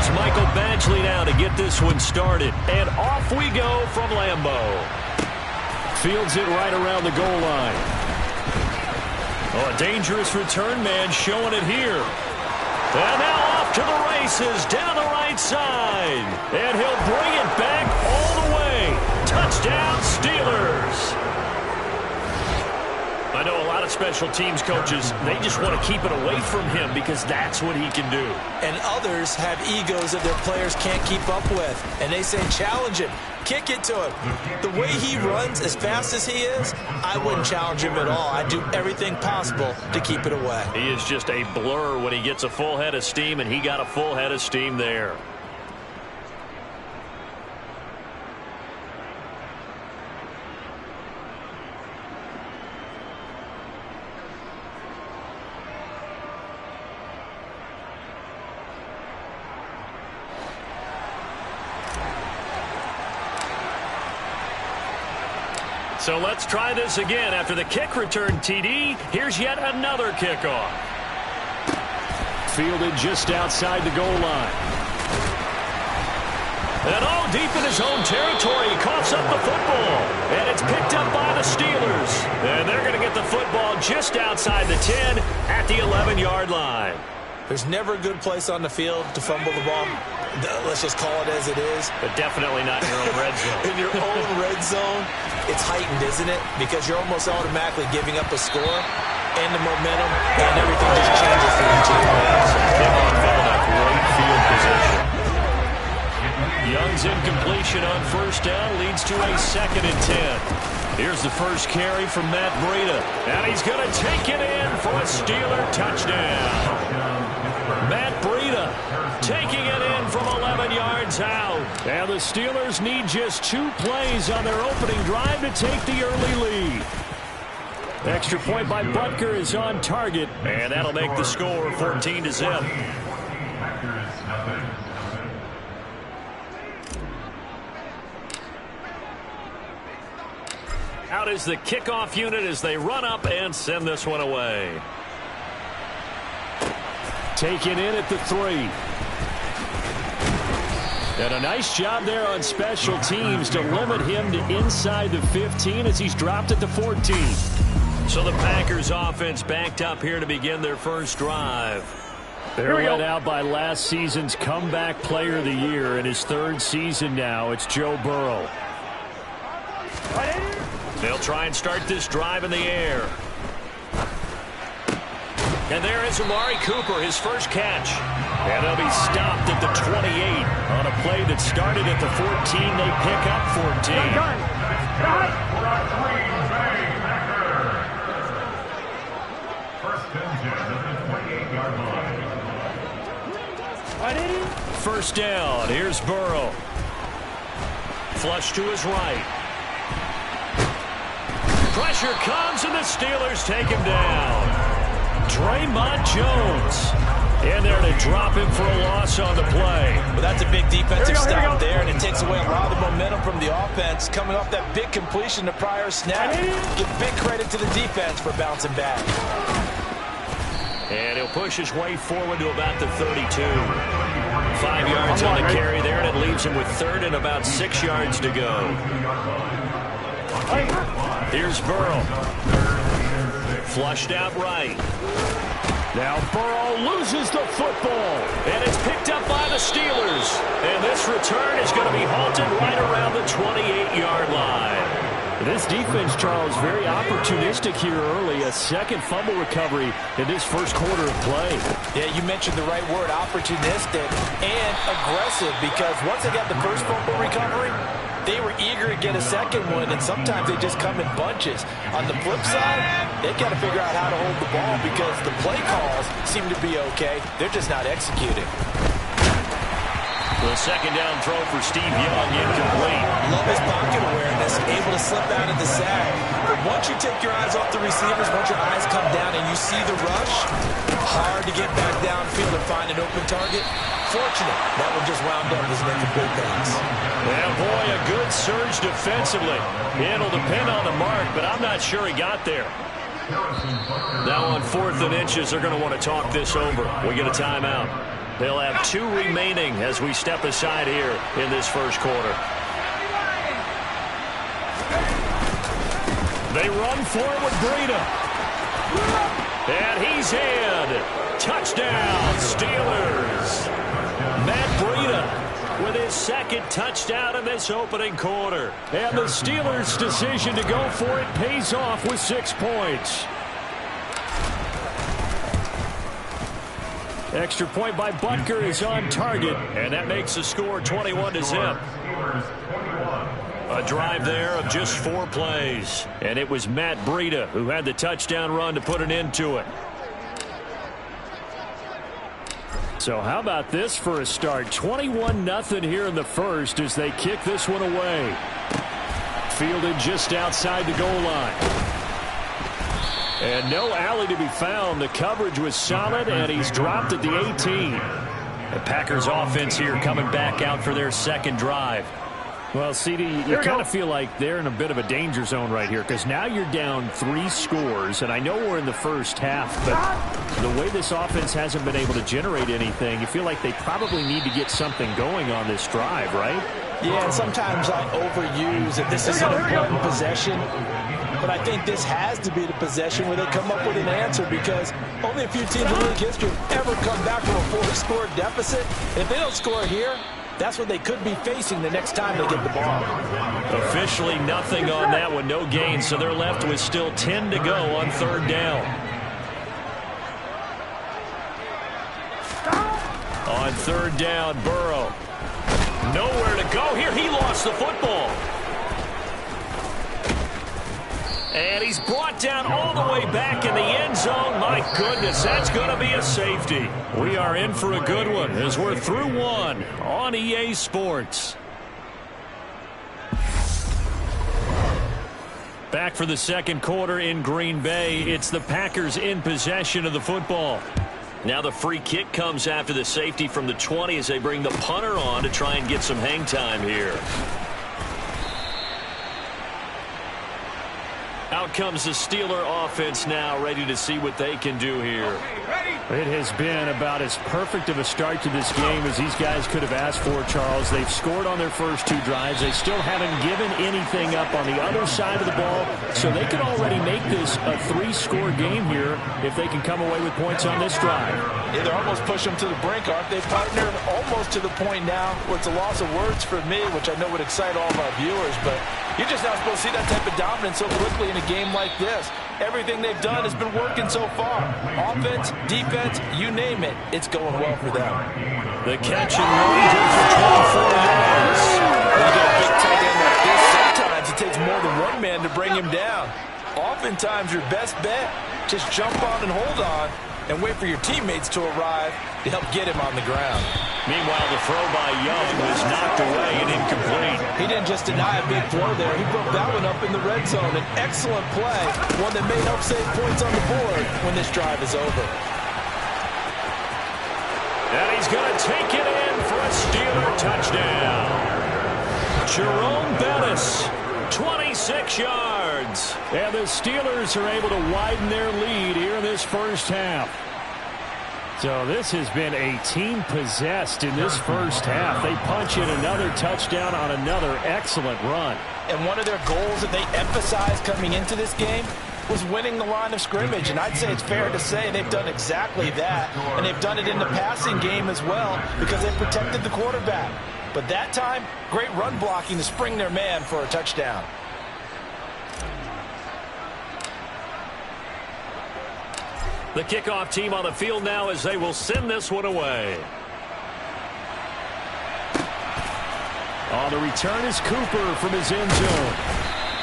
Here's Michael Badgley now to get this one started. And off we go from Lambeau. Fields it right around the goal line. Oh, a dangerous return man showing it here. And now off to the races down the right side. And he'll bring it back all the way. Touchdown, Steelers. I know a lot of special teams coaches, they just want to keep it away from him because that's what he can do. And others have egos that their players can't keep up with. And they say, challenge him. Kick it to him. The way he runs as fast as he is, I wouldn't challenge him at all. I'd do everything possible to keep it away. He is just a blur when he gets a full head of steam, and he got a full head of steam there. So let's try this again. After the kick return TD, here's yet another kickoff. Fielded just outside the goal line. And all deep in his own territory, he coughs up the football. And it's picked up by the Steelers. And they're going to get the football just outside the 10 at the 11-yard line. There's never a good place on the field to fumble the ball. Let's just call it as it is. But definitely not in your own red zone. In your own red zone, it's heightened, isn't it? Because you're almost automatically giving up a score, and the momentum, and everything just changes for the team. Kickoff found a great field position. Young's incompletion on first down leads to a 2nd and 10. Here's the first carry from Matt Breida. And he's going to take it in for a Steeler touchdown. Matt Breida taking it in from 11 yards out. And the Steelers need just 2 plays on their opening drive to take the early lead. Extra point by Butker is on target. And that'll make the score 14-0. Out is the kickoff unit as they run up and send this one away. Taken in at the 3. And a nice job there on special teams to limit him to inside the 15 as he's dropped at the 14. So the Packers offense backed up here to begin their first drive. They're led out by last season's comeback player of the year. In his 3rd season now, it's Joe Burrow. They'll try and start this drive in the air. And there is Amari Cooper, his first catch. And they'll be stopped at the 28 on a play that started at the 14. They pick up 14. First down. Here's Burrow. Flush to his right. Pressure comes, and the Steelers take him down. Draymond Jones in there to drop him for a loss on the play. Well, that's a big defensive stop there, and it takes away a lot of the momentum from the offense. Coming off that big completion the prior snap, give big credit to the defense for bouncing back. And he'll push his way forward to about the 32. 5 yards on the carry there, and it leaves him with 3rd and about 6 yards to go. Here's Burrow. Flushed out right. Now Burrow loses the football. And it's picked up by the Steelers. And this return is going to be halted right around the 28-yard line. This defense, Charles, very opportunistic here early. A 2nd fumble recovery in this first quarter of play. Yeah, you mentioned the right word, opportunistic and aggressive, because once they got the first fumble recovery, they were eager to get a 2nd one, and sometimes they just come in bunches. On the flip side, they've got to figure out how to hold the ball because the play calls seem to be okay. They're just not executing. The 2nd down throw for Steve Young, incomplete. Love his pocket awareness, able to slip out of the sack. But once you take your eyes off the receivers, once your eyes come down and you see the rush, hard to get back downfield and find an open target. Fortunate, that one just wound up as an incomplete pass. Well, boy, a good surge defensively. It'll depend on the mark, but I'm not sure he got there. Now on 4th and inches, they're going to want to talk this over. We get a timeout. They'll have 2 remaining as we step aside here in this first quarter. They run forward, Breida. And he's in. Touchdown, Steelers. Matt Breida with his second touchdown in this opening quarter. And the Steelers' decision to go for it pays off with 6 points. Extra point by Butker is on target, and that makes the score 21-0. A drive there of just 4 plays, and it was Matt Breida who had the touchdown run to put an end to it. So how about this for a start? 21-0 here in the first as they kick this one away. Fielded just outside the goal line. And no alley to be found. The coverage was solid, and he's dropped at the 18. The Packers offense here coming back out for their second drive. Well, CD, you kind of feel like they're in a bit of a danger zone right here because now you're down 3 scores, and I know we're in the first half, but the way this offense hasn't been able to generate anything, you feel like they probably need to get something going on this drive, right? Yeah, and sometimes I overuse that this is an important possession. But I think this has to be the possession where they come up with an answer because only a few teams in league history have ever come back from a 4-score deficit. If they don't score here, that's what they could be facing the next time they get the ball. Officially nothing on that one, no gain, so they're left with still 10 to go on 3rd down. On 3rd down, Burrow. Nowhere to go here. He lost the football. And he's brought down all the way back in the end zone. My goodness, that's going to be a safety. We are in for a good one as we're through 1 on EA Sports. Back for the second quarter in Green Bay. It's the Packers in possession of the football. Now the free kick comes after the safety from the 20 as they bring the punter on to try and get some hang time here. Out comes the Steeler offense now, ready to see what they can do here. It has been about as perfect of a start to this game as these guys could have asked for, Charles. They've scored on their first 2 drives. They still haven't given anything up on the other side of the ball, so they could already make this a 3-score game here if they can come away with points on this drive. Yeah, they're almost pushing them to the brink, aren't they, partner? Almost to the point now where it's a loss of words for me, which I know would excite all of our viewers, but you're just not supposed to see that type of dominance so quickly in a game like this. Everything they've done has been working so far. Offense, defense, you name it, it's going well for them. The catch and run goes for 24 yards. When you get a big tight end like this, sometimes it takes more than one man to bring him down. Oftentimes, your best bet, just jump on and hold on and wait for your teammates to arrive to help get him on the ground. Meanwhile, the throw by Young was knocked away and incomplete. He didn't just deny a big throw there. He broke that one up in the red zone. An excellent play, one that may help save points on the board when this drive is over. And he's going to take it in for a Steeler touchdown. Jerome Bettis, 26 yards. And the Steelers are able to widen their lead here in this first half. So this has been a team possessed in this first half. They punch in another touchdown on another excellent run. And one of their goals that they emphasized coming into this game was winning the line of scrimmage. And I'd say it's fair to say they've done exactly that. And they've done it in the passing game as well because they've protected the quarterback. But that time, great run blocking to spring their man for a touchdown. The kickoff team on the field now as they will send this one away. On the return is Cooper from his end zone.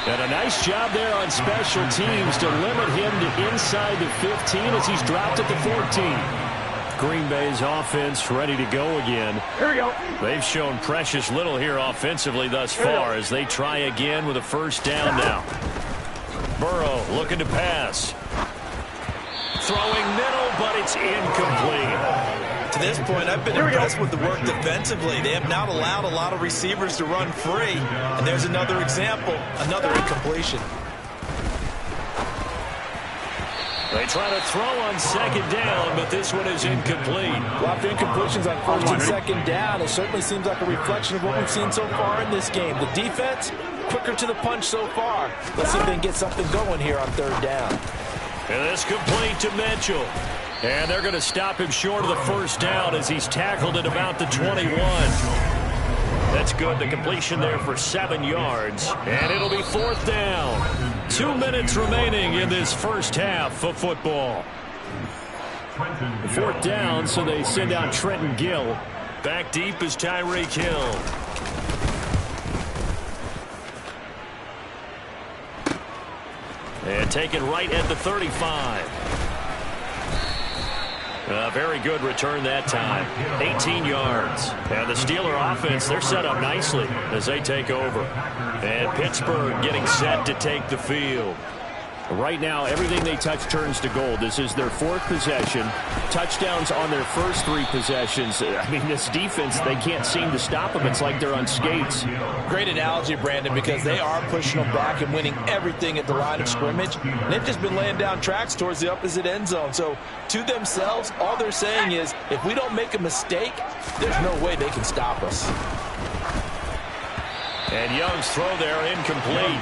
And a nice job there on special teams to limit him to inside the 15 as he's dropped at the 14. Green Bay's offense ready to go again. Here we go. They've shown precious little here offensively thus far as they try again with a first down now. Burrow looking to pass. Throwing middle, but it's incomplete. To this point, I've been impressed with the work defensively. They have not allowed a lot of receivers to run free. And there's another example, another incompletion. They try to throw on second down, but this one is incomplete. Well, after incompletions on first and second down, it certainly seems like a reflection of what we've seen so far in this game. The defense, quicker to the punch so far. Let's see if they can get something going here on third down. And this complete to Mitchell. And they're going to stop him short of the first down as he's tackled at about the 21. That's good. The completion there for 7 yards. And it'll be fourth down. 2 minutes remaining in this first half of football. Fourth down, so they send out Trenton Gill. Back deep is Tyreek Hill. And taken right at the 35. A very good return that time. 18 yards. And the Steeler offense, they're set up nicely as they take over. And Pittsburgh getting set to take the field. Right now, everything they touch turns to gold. This is their 4th possession. Touchdowns on their first 3 possessions. I mean, this defense, they can't seem to stop them. It's like they're on skates. Great analogy, Brandon, because they are pushing them back and winning everything at the line of scrimmage. And they've just been laying down tracks towards the opposite end zone. So, to themselves, all they're saying is, if we don't make a mistake, there's no way they can stop us. And Young's throw there incomplete.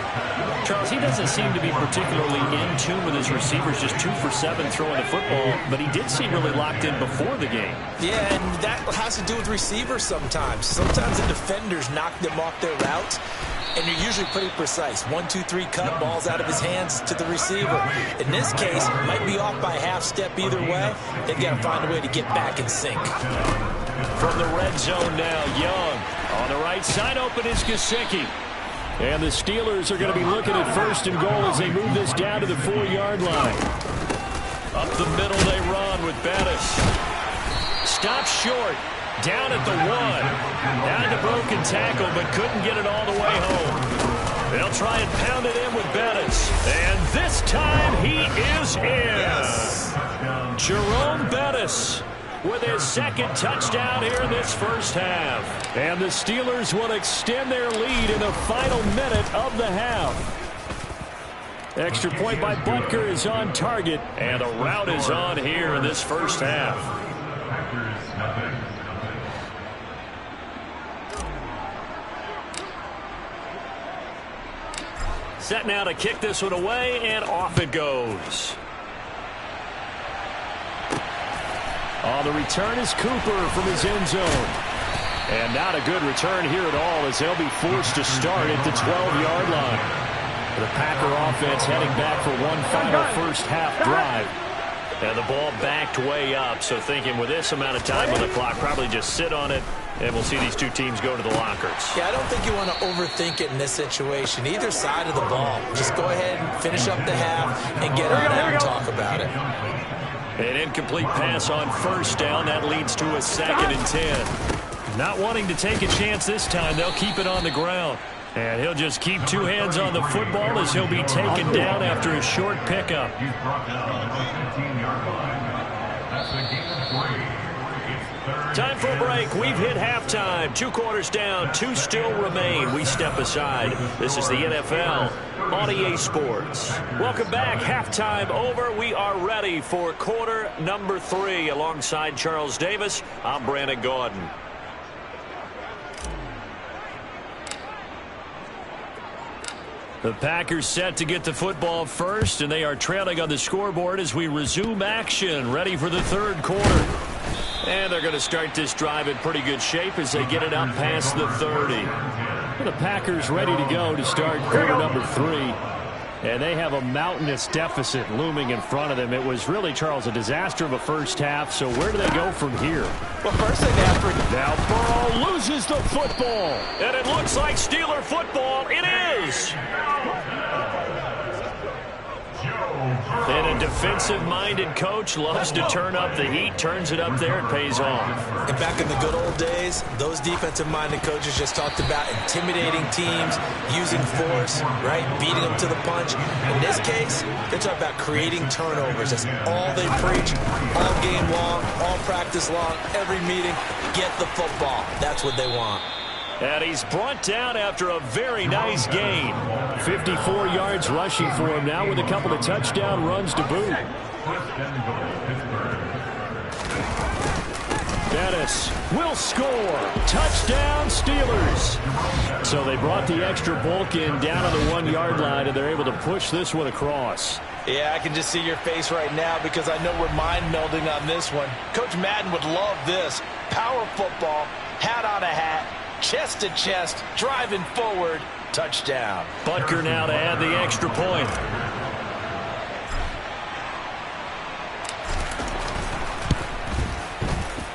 Charles, he doesn't seem to be particularly in tune with his receivers, just 2 for 7 throwing the football, but he did seem really locked in before the game. Yeah, and that has to do with receivers sometimes. Sometimes the defenders knock them off their routes, and you're usually pretty precise. 1, 2, 3 cut, balls out of his hands to the receiver. In this case, might be off by a half step either way. They've got to find a way to get back in sync. From the red zone now, Young. On the right side, open is Gesicki. And the Steelers are going to be looking at first and goal as they move this down to the 4-yard line. Up the middle they run with Bettis. Stop short. Down at the 1. Had the broken tackle, but couldn't get it all the way home. They'll try and pound it in with Bettis. And this time he is in. Yes. Jerome Bettis with his 2nd touchdown here in this first half. And the Steelers will extend their lead in the final minute of the half. Extra point by Butker is on target. And the route is on here in this first half. Set now to kick this one away, and off it goes. On the return is Cooper from his end zone. And not a good return here at all as they'll be forced to start at the 12-yard line. The Packer offense heading back for one final first half drive. And the ball backed way up, so thinking with this amount of time on the clock, probably just sit on it, and we'll see these two teams go to the lockers. Yeah, I don't think you want to overthink it in this situation. Either side of the ball. Just go ahead and finish up the half and get on out and talk about it. An incomplete pass on first down. That leads to a 2nd and 10. Not wanting to take a chance this time. They'll keep it on the ground. And he'll just keep 2 hands on the football as he'll be taken down after a short pickup. He's brought down on the 15-yard line. That's a gain of 3. Time for a break. We've hit halftime. 2 quarters down. 2 still remain. We step aside. This is the NFL on EA Sports. Welcome back. Halftime over. We are ready for quarter number 3. Alongside Charles Davis, I'm Brandon Gaudin. The Packers set to get the football first, and they are trailing on the scoreboard as we resume action, ready for the 3rd quarter. And they're going to start this drive in pretty good shape as they get it up past the 30. The Packers ready to go to start quarter number 3. And they have a mountainous deficit looming in front of them. It was really, Charles, a disaster of a first half. So where do they go from here? Well, first they have to... Now Burrow loses the football. And it looks like Steeler football. It is. And a defensive-minded coach loves to turn up the heat, turns it up there, and pays off. And back in the good old days, those defensive-minded coaches just talked about intimidating teams, using force, right, beating them to the punch. In this case, they're talking about creating turnovers. That's all they preach, all game long, all practice long, every meeting. Get the football. That's what they want. And he's brought down after a very nice gain. 54 yards rushing for him now with a couple of touchdown runs to boot. First and goal, Pittsburgh. Dennis will score. Touchdown, Steelers. So they brought the extra bulk in down on the 1 yard line, and they're able to push this one across. Yeah, I can just see your face right now because I know we're mind melding on this one. Coach Madden would love this. Power football, hat on a hat, chest to chest, driving forward, touchdown. Butker now to add the extra point.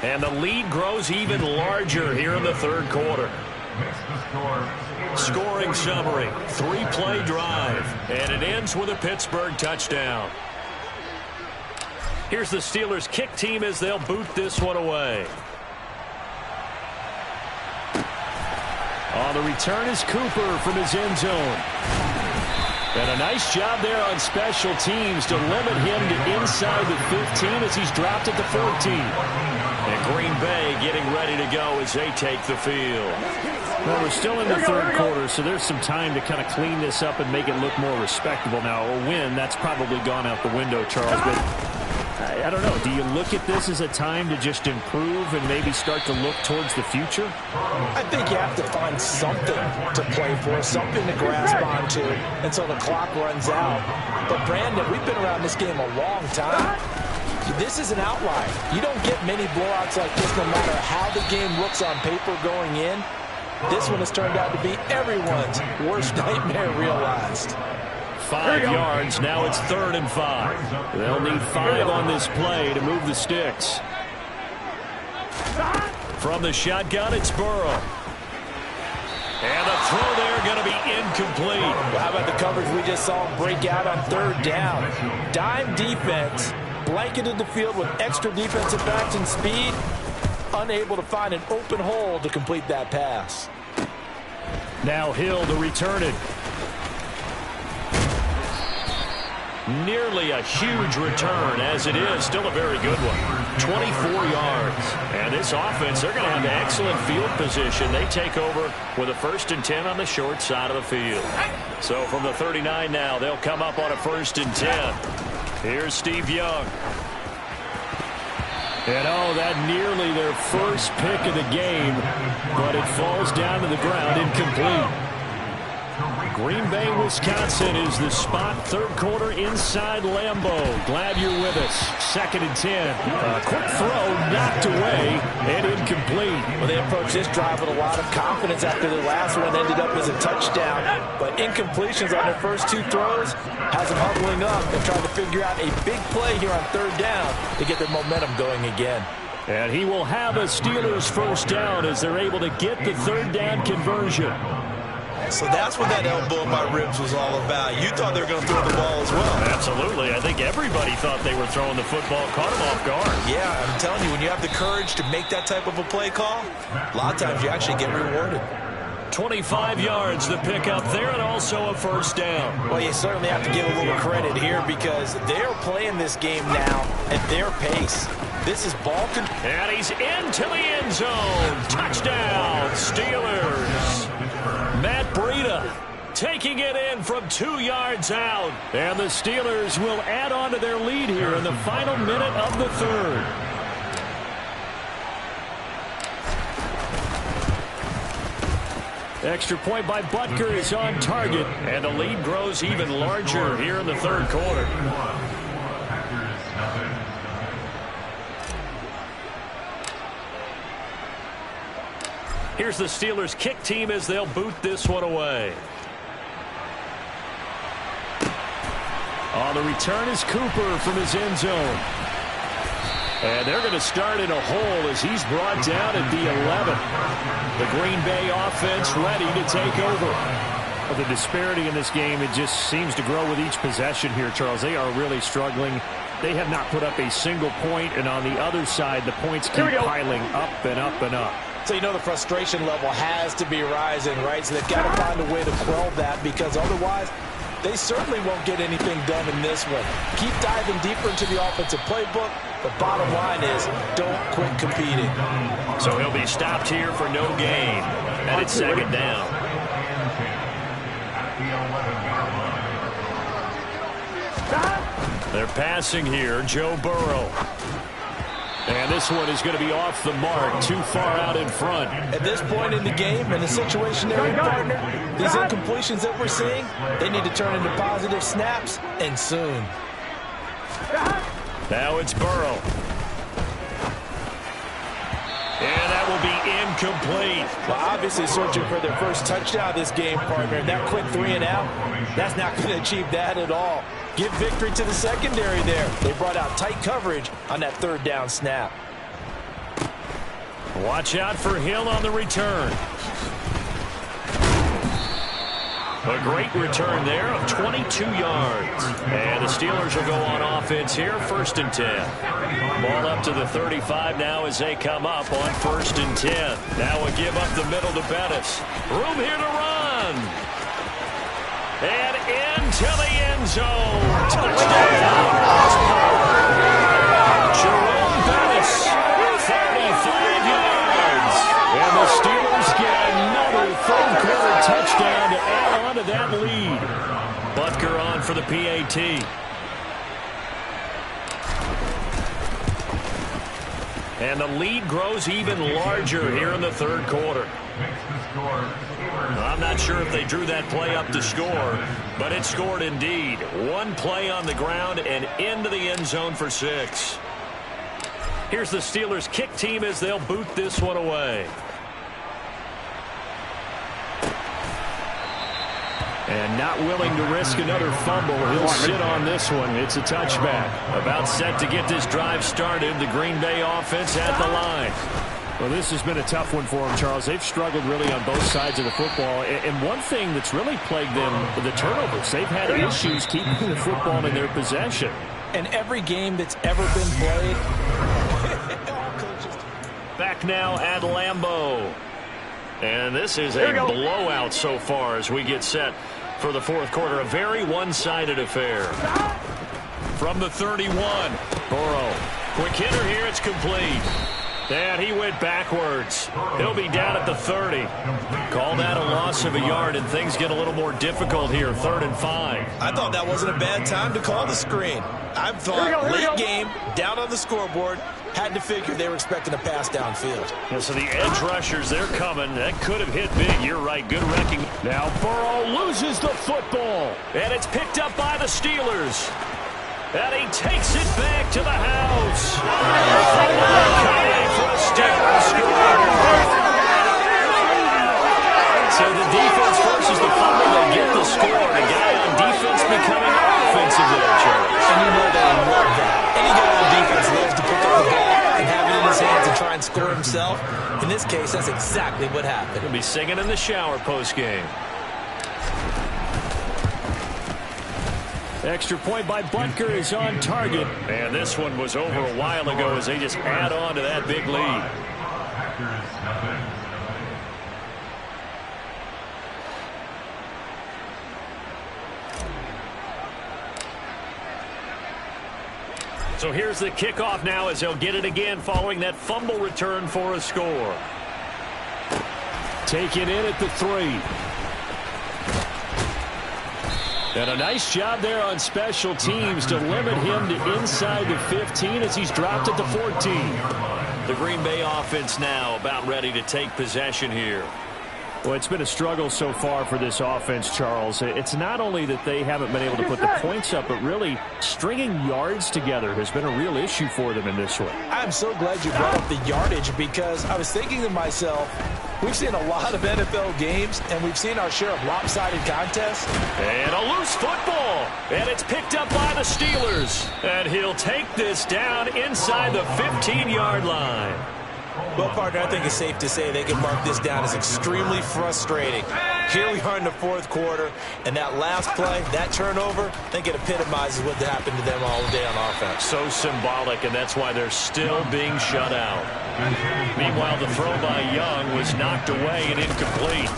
And the lead grows even larger here in the third quarter. Scoring summary, 3-play drive, and it ends with a Pittsburgh touchdown. Here's the Steelers' kick team as they'll boot this one away. On the return is Cooper from his end zone. And a nice job there on special teams to limit him to inside the 15 as he's dropped at the 14. And Green Bay getting ready to go as they take the field. Well, we're still in the third quarter, so there's some time to kind of clean this up and make it look more respectable. Now, a win, that's probably gone out the window, Charles, but I don't know. Do you look at this as a time to just improve and maybe start to look towards the future? I think you have to find something to play for, something to grasp onto until the clock runs out. But, Brandon, we've been around this game a long time. This is an outlier. You don't get many blowouts like this no matter how the game looks on paper going in. This one has turned out to be everyone's worst nightmare realized. 5 yards. Now it's 3rd and 5. They'll need 5 on this play to move the sticks. From the shotgun, it's Burrow. And the throw there going to be incomplete. Well, how about the coverage we just saw break out on 3rd down? Dime defense, blanketed the field with extra defensive backs and speed, unable to find an open hole to complete that pass. Now Hill to return it. Nearly a huge return, as it is still a very good one. 24 yards. And this offense, they're going to have excellent field position. They take over with a 1st and 10 on the short side of the field. So from the 39 now, they'll come up on a 1st and 10. Here's Steve Young. And that nearly their first pick of the game, but it falls down to the ground incomplete. Green Bay, Wisconsin is the spot. 3rd quarter inside Lambeau. Glad you're with us. 2nd and 10. A quick throw knocked away and incomplete. Well, they approached this drive with a lot of confidence after the last one ended up as a touchdown. But incompletions on their first 2 throws has them huddling up and trying to figure out a big play here on 3rd down to get their momentum going again. And he will have a Steelers 1st down as they're able to get the 3rd down conversion. So that's what that elbow in my ribs was all about. You thought they were going to throw the ball as well. Absolutely. I think everybody thought they were throwing the football, caught them off guard. Yeah, I'm telling you, when you have the courage to make that type of a play call, a lot of times you actually get rewarded. 25 yards to pick up there, and also a 1st down. Well, you certainly have to give a little credit here because they're playing this game now at their pace. This is ball control. And he's into the end zone. Touchdown, Steelers. Matt Breida taking it in from 2 yards out. And the Steelers will add on to their lead here in the final minute of the 3rd. Extra point by Butker is on target. And the lead grows even larger here in the 3rd quarter. Here's the Steelers' kick team as they'll boot this one away. On the return is Cooper from his end zone. And they're going to start in a hole as he's brought down at the 11. The Green Bay offense ready to take over. Well, the disparity in this game, it just seems to grow with each possession here, Charles. They are really struggling. They have not put up a single point, and on the other side, the points keep piling up and up and up. So you know the frustration level has to be rising, right? So they've got to find a way to quell that because otherwise they certainly won't get anything done in this one. Keep diving deeper into the offensive playbook. The bottom line is don't quit competing. So he'll be stopped here for no gain. And it's 2nd down. They're passing here, Joe Burrow. And this one is going to be off the mark, too far out in front. At this point in the game, in the situation they're in, partner, these incompletions that we're seeing, they need to turn into positive snaps, and soon. Now it's Burrow. And that will be incomplete. Well, obviously searching for their first touchdown this game, partner. And that quick 3 and out, that's not going to achieve that at all. Give victory to the secondary there. They brought out tight coverage on that 3rd down snap. Watch out for Hill on the return. A great return there of 22 yards. And the Steelers will go on offense here, 1st and 10. Ball up to the 35 now as they come up on 1st and 10. Now a give up the middle to Bettis. Room here to run. And into the end zone. Touchdown. Jerome Bettis, 35 yards. And the Steelers get another 3rd quarter touchdown to add on to that lead. Butker on for the PAT. And the lead grows even larger here in the 3rd quarter. I'm not sure if they drew that play up to score, but it scored indeed. 1 play on the ground and into the end zone for 6. Here's the Steelers kick team as they'll boot this one away. And not willing to risk another fumble, he'll sit on this one. It's a touchback. About set to get this drive started. The Green Bay offense at the line. Well, this has been a tough one for them, Charles. They've struggled really on both sides of the football. And one thing that's really plagued them, the turnovers. They've had issues keeping the football in their possession. And every game that's ever been played. Back now at Lambeau. And this is a blowout so far as we get set for the 4th quarter. A very one-sided affair. From the 31, Burrow. Quick hitter here, it's complete. And he went backwards. He'll be down at the 30. Call that a loss of a yard, and things get a little more difficult here, 3rd and 5. I thought that wasn't a bad time to call the screen. I thought late game, down on the scoreboard, had to figure they were expecting a pass downfield. Yeah, so the edge rushers, they're coming. That could have hit big. You're right. Good wrecking. Now Burrow loses the football. And it's picked up by the Steelers. And he takes it back to the house. Coming for a Steelers score. So the defense versus the fumble, they get the score. The guy on defense becoming offensive there, Charles. And you know they love that. Any guy on defense loves to pick up the ball and have it in his hands and try and score himself. In this case, that's exactly what happened. He'll be singing in the shower post-game. Extra point by Butker is on target. And this one was over a while ago as they just add on to that big lead. So here's the kickoff now as they'll get it again following that fumble return for a score. Taken in at the 3. And a nice job there on special teams to limit him to inside the 15 as he's dropped at the 14. The Green Bay offense now about ready to take possession here. Well, it's been a struggle so far for this offense, Charles. It's not only that they haven't been able to put the points up, but really stringing yards together has been a real issue for them in this one. I'm so glad you brought up the yardage because I was thinking to myself, we've seen a lot of NFL games, and we've seen our share of lopsided contests. And a loose football. And it's picked up by the Steelers. And he'll take this down inside the 15-yard line. Well, partner, I think it's safe to say they can mark this down as extremely frustrating. Here we are in the 4th quarter, and that last play, that turnover, I think it epitomizes what happened to them all day on offense. So symbolic, and that's why they're still being shut out. Meanwhile, the throw by Young was knocked away and incomplete.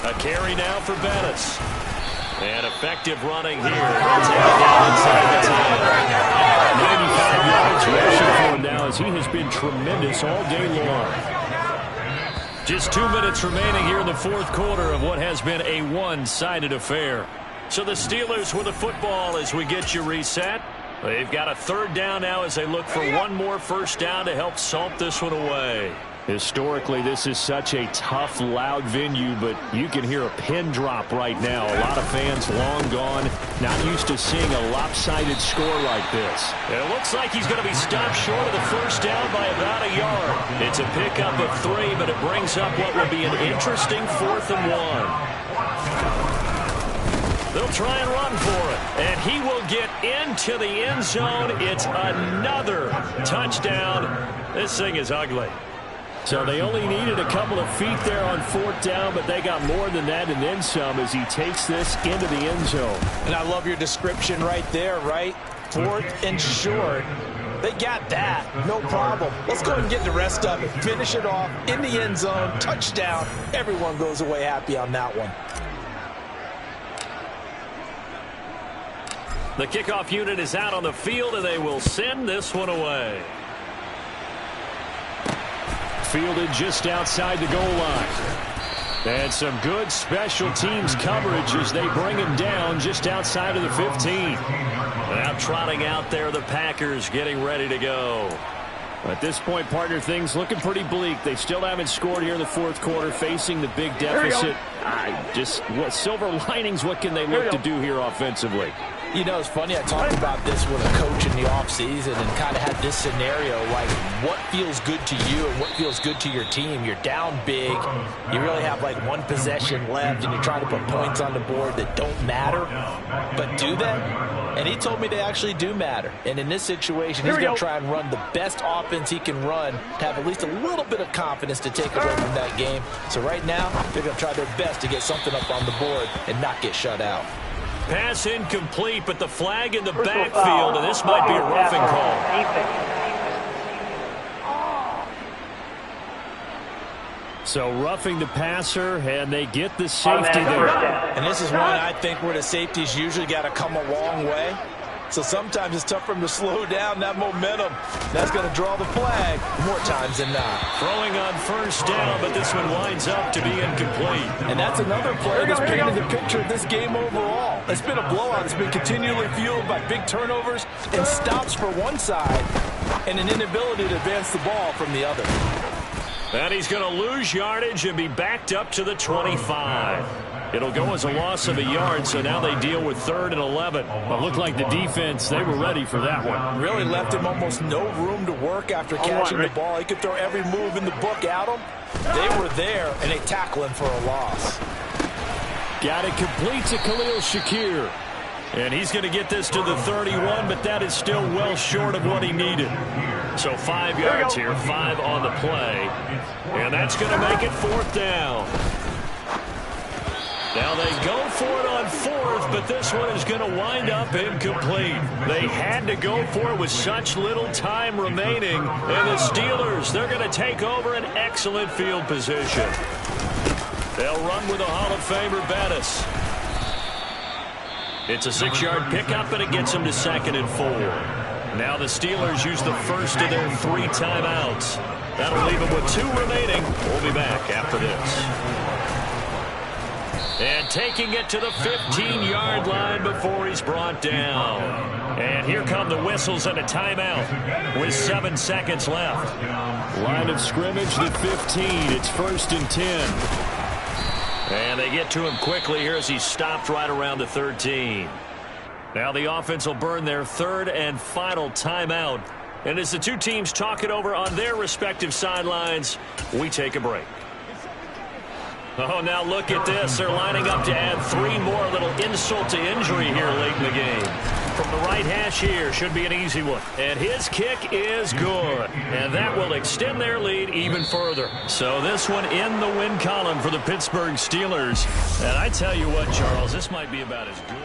A carry now for Bettis. And effective running here. Take it down inside the 10. 95 yards rushing for him now as he has been tremendous all day long. Just 2 minutes remaining here in the 4th quarter of what has been a one-sided affair. So the Steelers with the football as we get you reset. They've got a third down now as they look for one more first down to help salt this one away. Historically, this is such a tough, loud venue, but you can hear a pin drop right now. A lot of fans long gone, not used to seeing a lopsided score like this. It looks like he's going to be stopped short of the first down by about a yard. It's a pickup of 3, but it brings up what will be an interesting 4th and 1. They'll try and run for it, and he will get into the end zone. It's another touchdown. This thing is ugly. So they only needed a couple of feet there on 4th down, but they got more than that and then some as he takes this into the end zone. And I love your description right there, right? 4th and short. They got that. No problem. Let's go ahead and get the rest of it. Finish it off in the end zone. Touchdown. Everyone goes away happy on that one. The kickoff unit is out on the field, and they will send this one away. Fielded just outside the goal line. And some good special teams coverage as they bring him down just outside of the 15. Now trotting out there, the Packers getting ready to go. At this point, partner, things looking pretty bleak. They still haven't scored here in the 4th quarter, facing the big deficit. What silver linings, what can they look to do here offensively? You know, it's funny, I talked about this with a coach in the offseason and kind of had this scenario, like what feels good to you and what feels good to your team. You're down big. You really have like one possession left, and you're trying to put points on the board that don't matter. But do they? And he told me they actually do matter. And in this situation, he's going to try and run the best offense he can run to have at least a little bit of confidence to take away from that game. So right now, they're going to try their best to get something up on the board and not get shut out. Pass incomplete, but the flag in the backfield, and this might be a roughing call. So roughing the passer, and they get the safety there. And this is one I think where the safeties usually got to come a long way. So sometimes it's tough for them to slow down that momentum. That's going to draw the flag more times than not. Throwing on first down, but this one winds up to be incomplete. And that's another play that's painted the picture of this game overall. It's been a blowout. It's been continually fueled by big turnovers and stops for one side and an inability to advance the ball from the other. And he's going to lose yardage and be backed up to the 25. It'll go as a loss of a yard, so now they deal with 3rd and 11. But looked like the defense, they were ready for that one. Really left him almost no room to work after catching the ball. He could throw every move in the book at him. They were there, and they tackle him for a loss. Got it complete to Khalil Shakir. And he's going to get this to the 31, but that is still well short of what he needed. So 5 yards here, 5 on the play. And that's going to make it 4th down. Now they go for it on 4th, but this one is going to wind up incomplete. They had to go for it with such little time remaining. And the Steelers, they're going to take over an excellent field position. They'll run with a Hall of Famer, Bettis. It's a 6-yard pickup, and it gets them to 2nd and 4. Now the Steelers use the first of their 3 timeouts. That'll leave them with 2 remaining. We'll be back after this. And taking it to the 15-yard line before he's brought down. And here come the whistles and a timeout with 7 seconds left. Line of scrimmage, the 15. It's 1st and 10. And they get to him quickly here as he's stopped right around the 13. Now the offense will burn their 3rd and final timeout. And as the two teams talk it over on their respective sidelines, we take a break. Oh, now look at this. They're lining up to add 3 more. A little insult to injury here late in the game. From the right hash here, should be an easy one. And his kick is good. And that will extend their lead even further. So this one in the win column for the Pittsburgh Steelers. And I tell you what, Charles, this might be about as good.